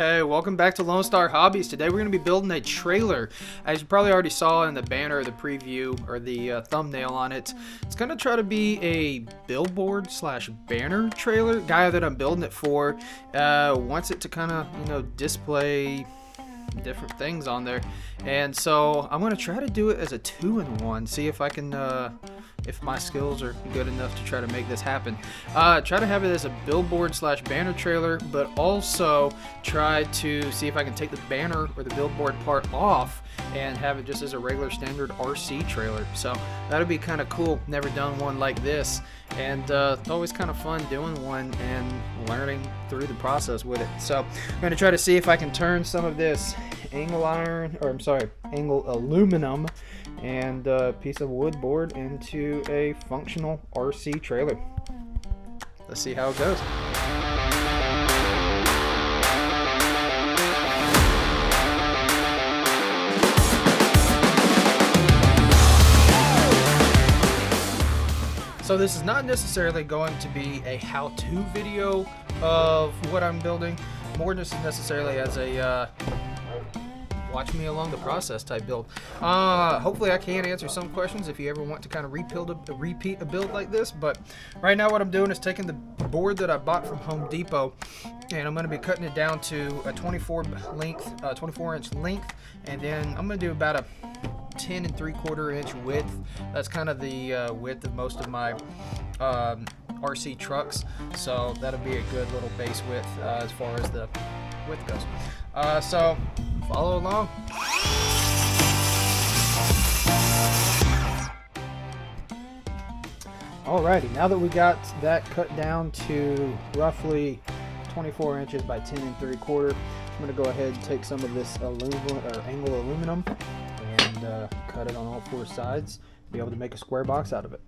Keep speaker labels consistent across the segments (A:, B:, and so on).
A: Hey, welcome back to Lone Star Hobbies. Today we're going to be building a trailer. As you probably already saw in the banner or the preview or the thumbnail on it, it's going to try to be a billboard slash banner trailer. Guy that I'm building it for wants it to kind of, display different things on there. And so I'm going to try to do it as a 2-in-1, see if I can if my skills are good enough to try to make this happen. Try to have it as a billboard slash banner trailer, but also try to see if I can take the banner or the billboard part off and have it just as a regular standard RC trailer. So that'll be kind of cool. Never done one like this, and it's always kind of fun doing one and learning through the process with it. So I'm going to try to see if I can turn some of this angle aluminum and a piece of wood board into a functional RC trailer. Let's see how it goes. So this is not necessarily going to be a how-to video of what I'm building, more just necessarily as a watch me along the process type build. Hopefully I can answer some questions if you ever want to kind of repeat a build like this. But right now what I'm doing is taking the board that I bought from Home Depot, and I'm going to be cutting it down to a 24 inch length, and then I'm going to do about a 10 3/4 inch width. That's kind of the width of most of my RC trucks, so that'll be a good little base width as far as the width goes. So follow along. Alrighty, now that we got that cut down to roughly 24 inches by 10 3/4, I'm going to go ahead and take some of this angle aluminum and cut it on all 4 sides, be able to make a square box out of it.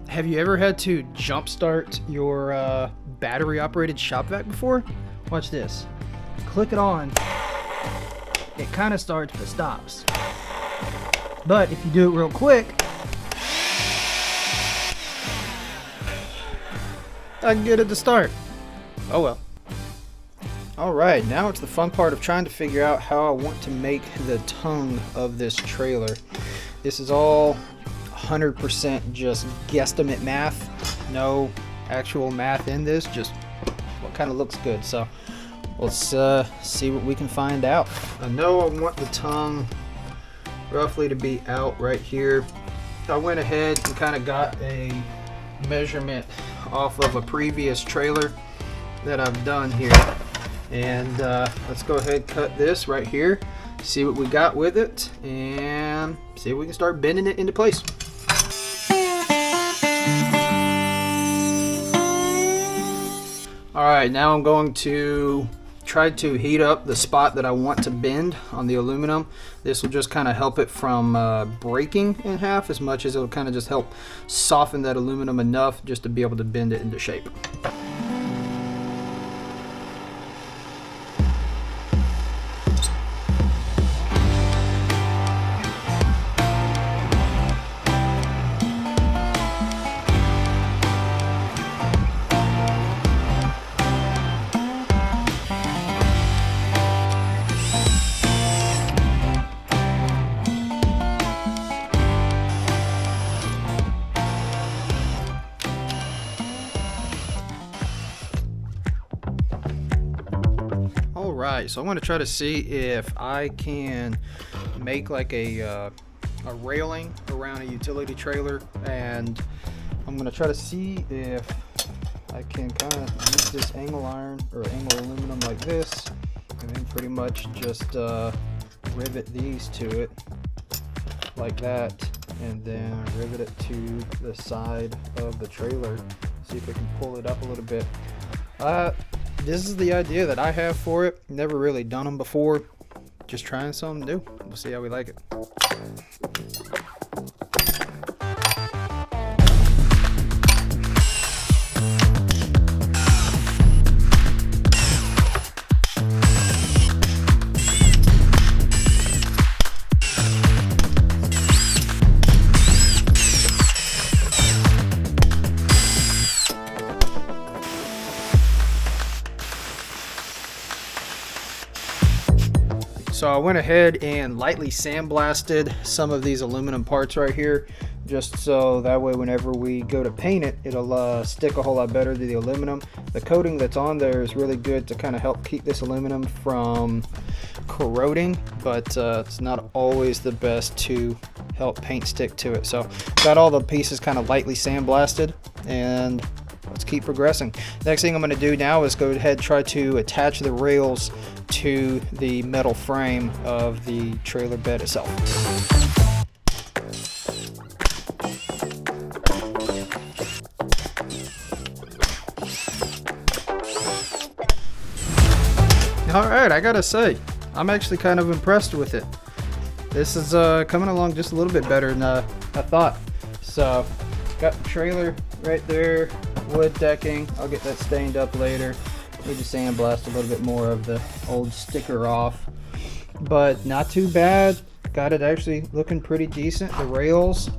A: Have you ever had to jumpstart your battery operated shop vac before? Watch this. Click it on. It kind of starts but stops. But if you do it real quick, I can get it to start. Oh well. Alright, now it's the fun part of trying to figure out how I want to make the tongue of this trailer. This is all 100% just guesstimate math. No actual math in this, just what kind of looks good. So let's see what we can find out. I know I want the tongue roughly to be out right here. I went ahead and kind of got a measurement off of a previous trailer that I've done here, and let's go ahead and cut this right here, see what we got with it, and see if we can start bending it into place. Alright, now I'm going to try to heat up the spot that I want to bend on the aluminum. This will just kind of help it from breaking in half, as much as it'll kind of just help soften that aluminum enough just to be able to bend it into shape. Alright, so I'm going to try to see if I can make like a railing around a utility trailer, and I'm going to try to see if I can kind of use this angle iron or angle aluminum like this, and then pretty much just rivet these to it like that, and then rivet it to the side of the trailer. See if I can pull it up a little bit. This is the idea that I have for it. Never really done them before. Just trying something new. We'll see how we like it. So I went ahead and lightly sandblasted some of these aluminum parts right here, just so that way whenever we go to paint it, it'll stick a whole lot better to the aluminum. The coating that's on there is really good to kind of help keep this aluminum from corroding, but it's not always the best to help paint stick to it. So got all the pieces kind of lightly sandblasted, and let's keep progressing. Next thing I'm going to do now is go ahead and try to attach the rails to the metal frame of the trailer bed itself. Alright, I gotta say, I'm actually kind of impressed with it. This is coming along just a little bit better than I thought. So, got the trailer right there, wood decking. I'll get that stained up later. Need to sandblast a little bit more of the old sticker off. But not too bad. Got it actually looking pretty decent. The rails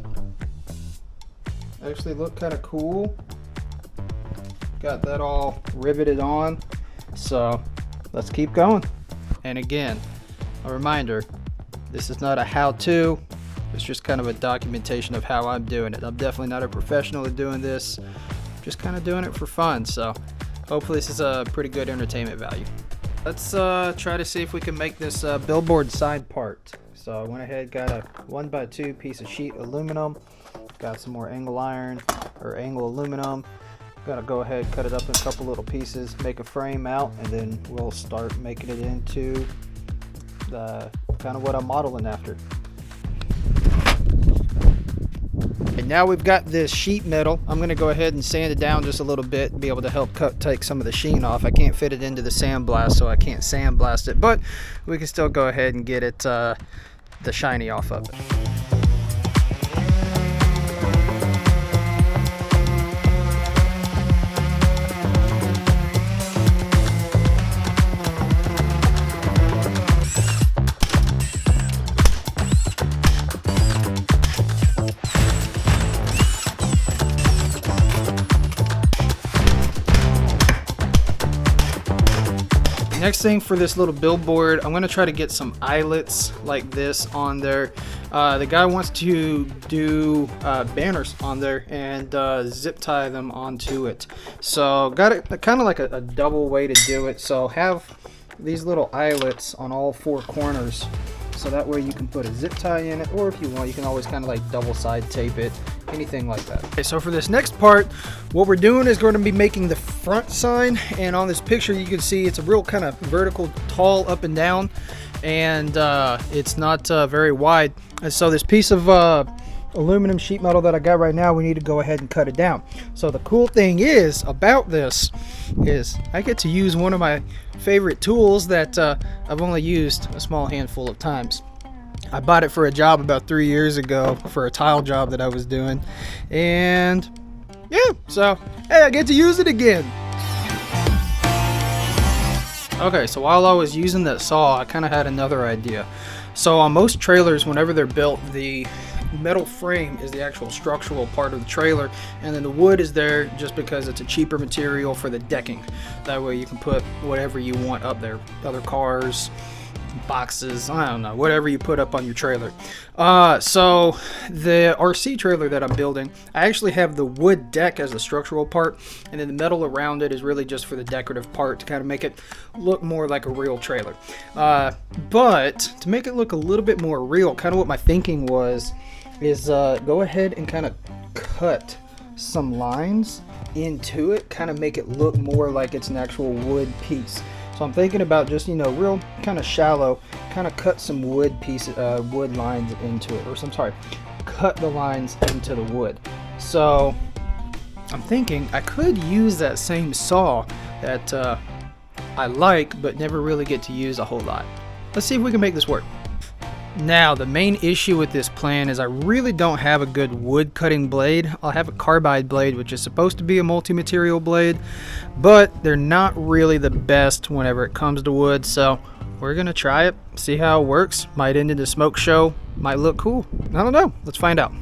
A: actually look kind of cool. Got that all riveted on. So, let's keep going. And again, a reminder, this is not a how-to. It's just kind of a documentation of how I'm doing it. I'm definitely not a professional at doing this. I'm just kind of doing it for fun. So hopefully this is a pretty good entertainment value. Let's try to see if we can make this billboard side part. So I went ahead, got a 1x2 piece of sheet aluminum. Got some more angle iron or angle aluminum. Gonna go ahead, cut it up in a couple little pieces, make a frame out, and then we'll start making it into the kind of what I'm modeling after. And now we've got this sheet metal. I'm going to go ahead and sand it down just a little bit and be able to help take some of the sheen off. I can't fit it into the sandblast, so I can't sandblast it, but we can still go ahead and get it the shiny off of it. Next thing for this little billboard, I'm going to try to get some eyelets like this on there. The guy wants to do banners on there and zip tie them onto it. So got it kind of like a double way to do it. So have these little eyelets on all four corners. So that way you can put a zip tie in it, or if you want, you can always kind of like double side tape it, anything like that. Okay, so for this next part, what we're doing is going to be making the front sign, and on this picture you can see it's a real kind of vertical, tall up and down, and it's not very wide. And so this piece of aluminum sheet metal that I got right now, we need to go ahead and cut it down. So the cool thing is about this is I get to use one of my favorite tools that I've only used a small handful of times. I bought it for a job about 3 years ago for a tile job that I was doing, and yeah, so hey, I get to use it again. Okay, so while I was using that saw, I kind of had another idea. So on most trailers, whenever they're built, the metal frame is the actual structural part of the trailer, and then the wood is there just because it's a cheaper material for the decking. That way you can put whatever you want up there, other cars, boxes, I don't know, whatever you put up on your trailer. So the RC trailer that I'm building, I actually have the wood deck as the structural part, and then the metal around it is really just for the decorative part to kind of make it look more like a real trailer. But to make it look a little bit more real, kind of what my thinking was is go ahead and kind of cut some lines into it, kind of make it look more like it's an actual wood piece. So I'm thinking about just, you know, real kind of shallow, kind of cut some wood pieces, wood lines into it, or cut the lines into the wood. So I'm thinking I could use that same saw that I like, but never really get to use a whole lot. Let's see if we can make this work. Now, the main issue with this plan is I really don't have a good wood cutting blade. I'll have a carbide blade, which is supposed to be a multi-material blade, but they're not really the best whenever it comes to wood. So we're gonna try it, see how it works. Might end in a smoke show, might look cool. I don't know, let's find out.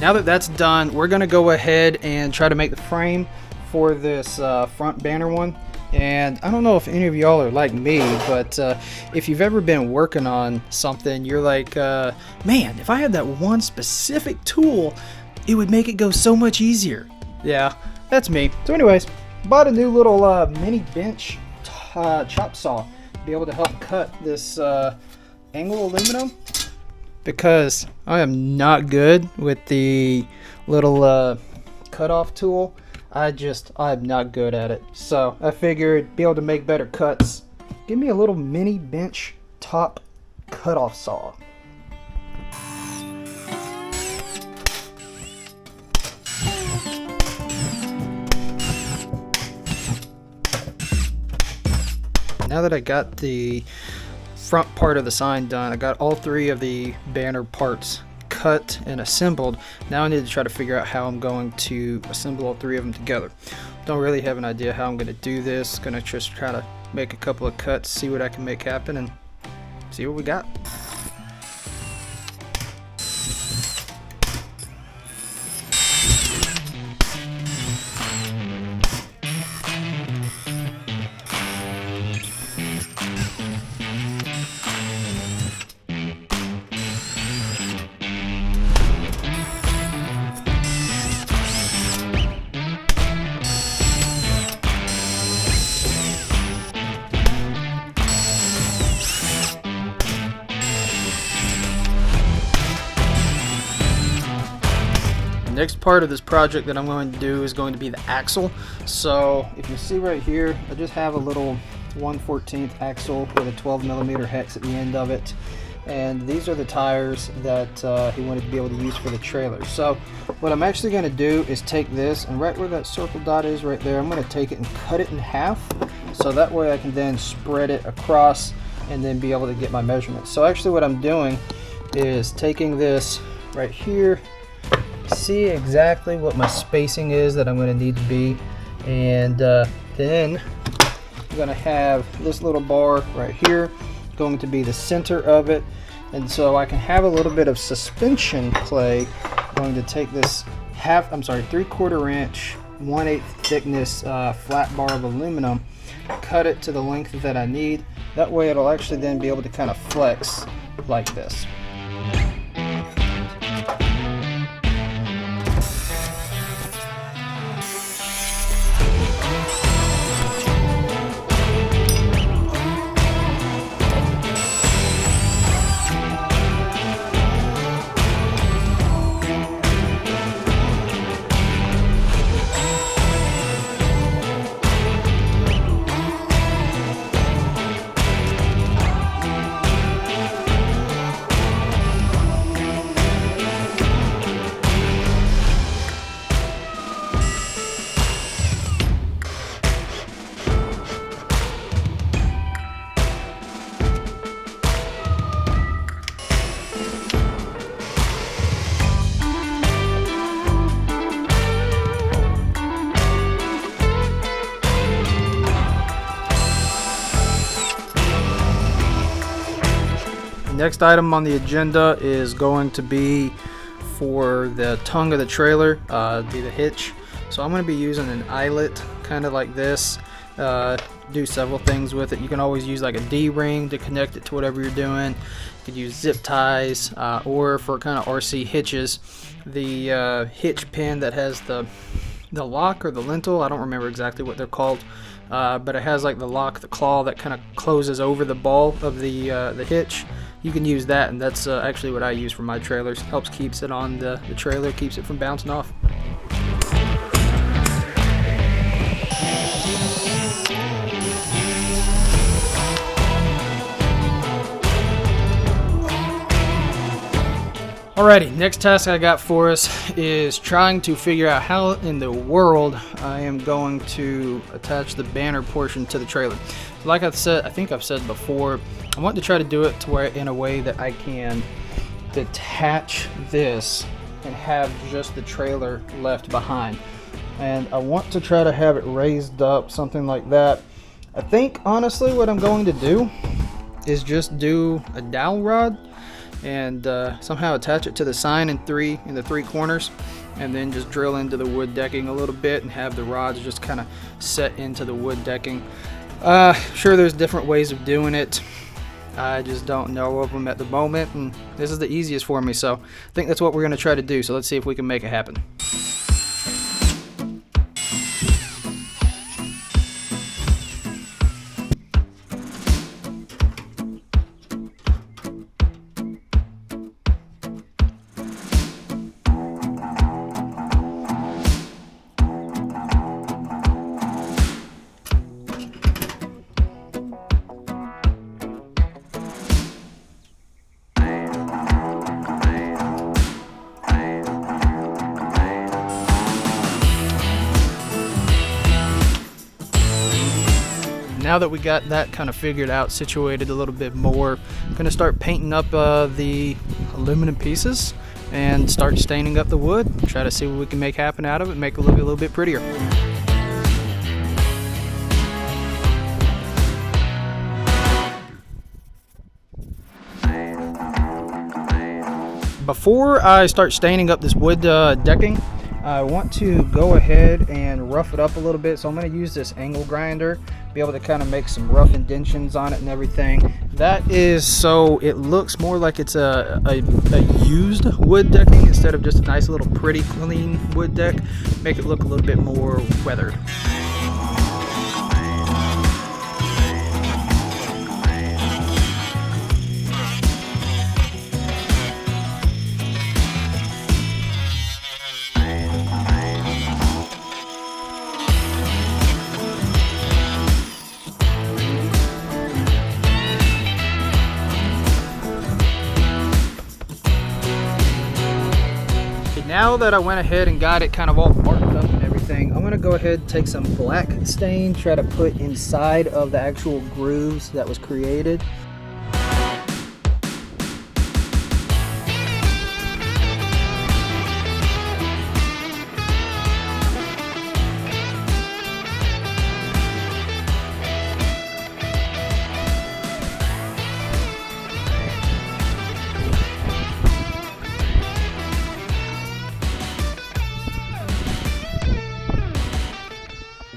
A: now that that's done, we're gonna go ahead and try to make the frame for this front banner one. And I don't know if any of y'all are like me, but if you've ever been working on something, you're like, man, if I had that one specific tool, it would make it go so much easier. Yeah, that's me. So anyways, bought a new little mini bench chop saw to be able to help cut this angle aluminum, because I am not good with the little cutoff tool. I'm not good at it. So I figured be able to make better cuts, give me a little mini bench top cutoff saw. Now that I got the front part of the sign done, I got all 3 of the banner parts cut and assembled. Now I need to try to figure out how I'm going to assemble all 3 of them together. Don't really have an idea how I'm going to do this. Gonna just try to make a couple of cuts, see what I can make happen, and see what we got. Next part of this project that I'm going to do is going to be the axle. So if you see right here, I just have a little 1/14 axle with a 12mm hex at the end of it, and these are the tires that he wanted to be able to use for the trailer. So what I'm actually going to do is take this, and right where that circle dot is right there, I'm going to take it and cut it in half, so that way I can then spread it across and then be able to get my measurements. So actually what I'm doing is taking this right here, see exactly what my spacing is that I'm going to need to be, and then I'm going to have this little bar right here going to be the center of it, and so I can have a little bit of suspension play. I'm going to take this 3/4 inch 1/8 thickness flat bar of aluminum, cut it to the length that I need. That way it'll actually then be able to kind of flex like this. Next item on the agenda is going to be for the tongue of the trailer, be the hitch. So I'm going to be using an eyelet kind of like this, do several things with it. You can always use like a D-ring to connect it to whatever you're doing. You could use zip ties, or for kind of RC hitches, the hitch pin that has the lock or the lintel, I don't remember exactly what they're called, but it has like the lock, the claw that kind of closes over the ball of the hitch. You can use that, and that's actually what I use for my trailers. Helps keeps it on the trailer, keeps it from bouncing off. Alrighty, next task I got for us is trying to figure out how in the world I am going to attach the banner portion to the trailer. Like I said, I think I've said before, I want to try to do it to where in a way that I can detach this and have just the trailer left behind. And I want to try to have it raised up, something like that. I think honestly what I'm going to do is just do a dowel rod and somehow attach it to the sign in the three corners, and then just drill into the wood decking a little bit and have the rods just kind of set into the wood decking. Sure, there's different ways of doing it. I just don't know of them at the moment, and this is the easiest for me, so I think that's what we're going to try to do. So let's see if we can make it happen. Now that we got that kind of figured out, situated a little bit more, I'm going to start painting up the aluminum pieces and start staining up the wood. Try to see what we can make happen out of it, make it look a little bit prettier. Before I start staining up this wood decking, I want to go ahead and rough it up a little bit. So I'm going to use this angle grinder, be able to kind of make some rough indentions on it and everything. That is so it looks more like it's a used wood decking instead of just a nice little pretty clean wood deck. Make it look a little bit more weathered. Now that I went ahead and got it kind of all marked up and everything, I'm going to go ahead and take some black stain, try to put inside of the actual grooves that was created.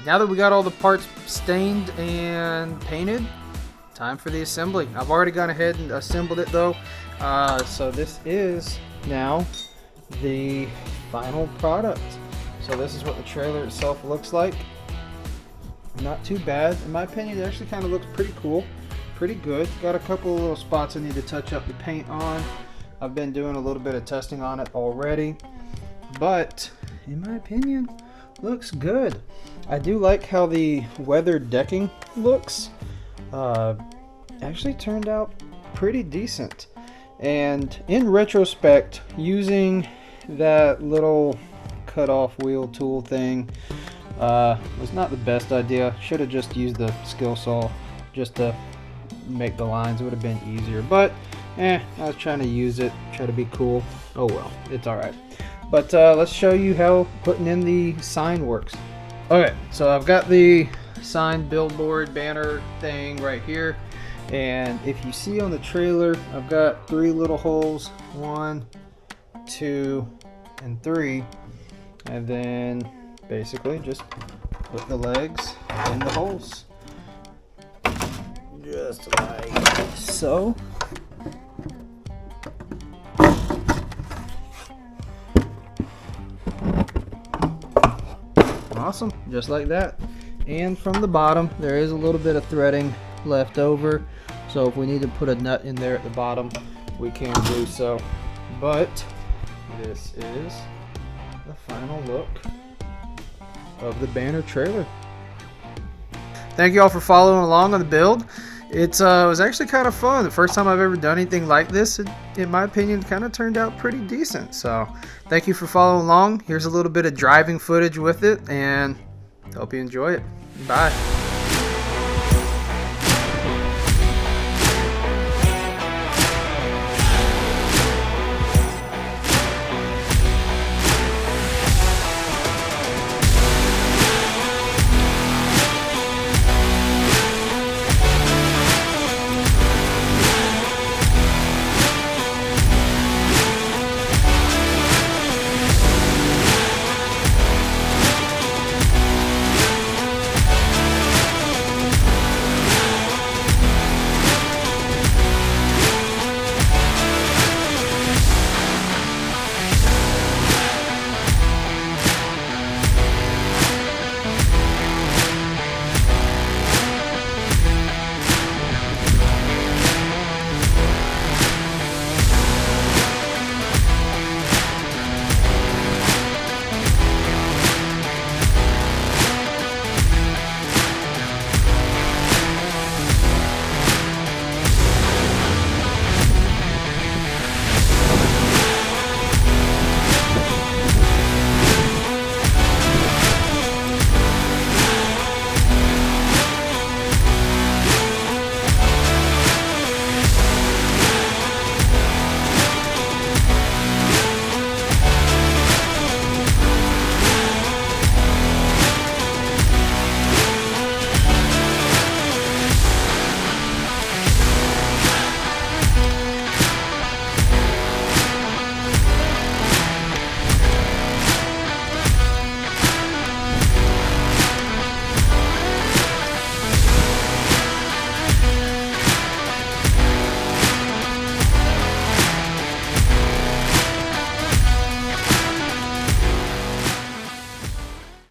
A: Now that we got all the parts stained and painted, time for the assembly. I've already gone ahead and assembled it though. So this is now the final product. So this is what the trailer itself looks like. Not too bad. In my opinion, it actually kind of looks pretty cool. Pretty good. Got a couple of little spots I need to touch up the paint on. I've been doing a little bit of testing on it already. But in my opinion, looks good. I do like how the weathered decking looks. Actually turned out pretty decent. And in retrospect, using that little cut off wheel tool thing was not the best idea. Should have just used the skill saw just to make the lines. It would have been easier, but I was trying to use it, try to be cool. Oh well, it's alright. But let's show you how putting in the sign works. Okay, so I've got the sign billboard banner thing right here, and if you see on the trailer, I've got 3 little holes, 1, 2, and 3, and then basically just put the legs in the holes, just like so. Awesome, just like that. And from the bottom, there is a little bit of threading left over, so if we need to put a nut in there at the bottom, we can do so. But this is the final look of the banner trailer. Thank you all for following along on the build. It was actually kind of fun. The first time I've ever done anything like this. In my opinion, kind of turned out pretty decent. So thank you for following along. Here's a little bit of driving footage with it, and hope you enjoy it. Bye.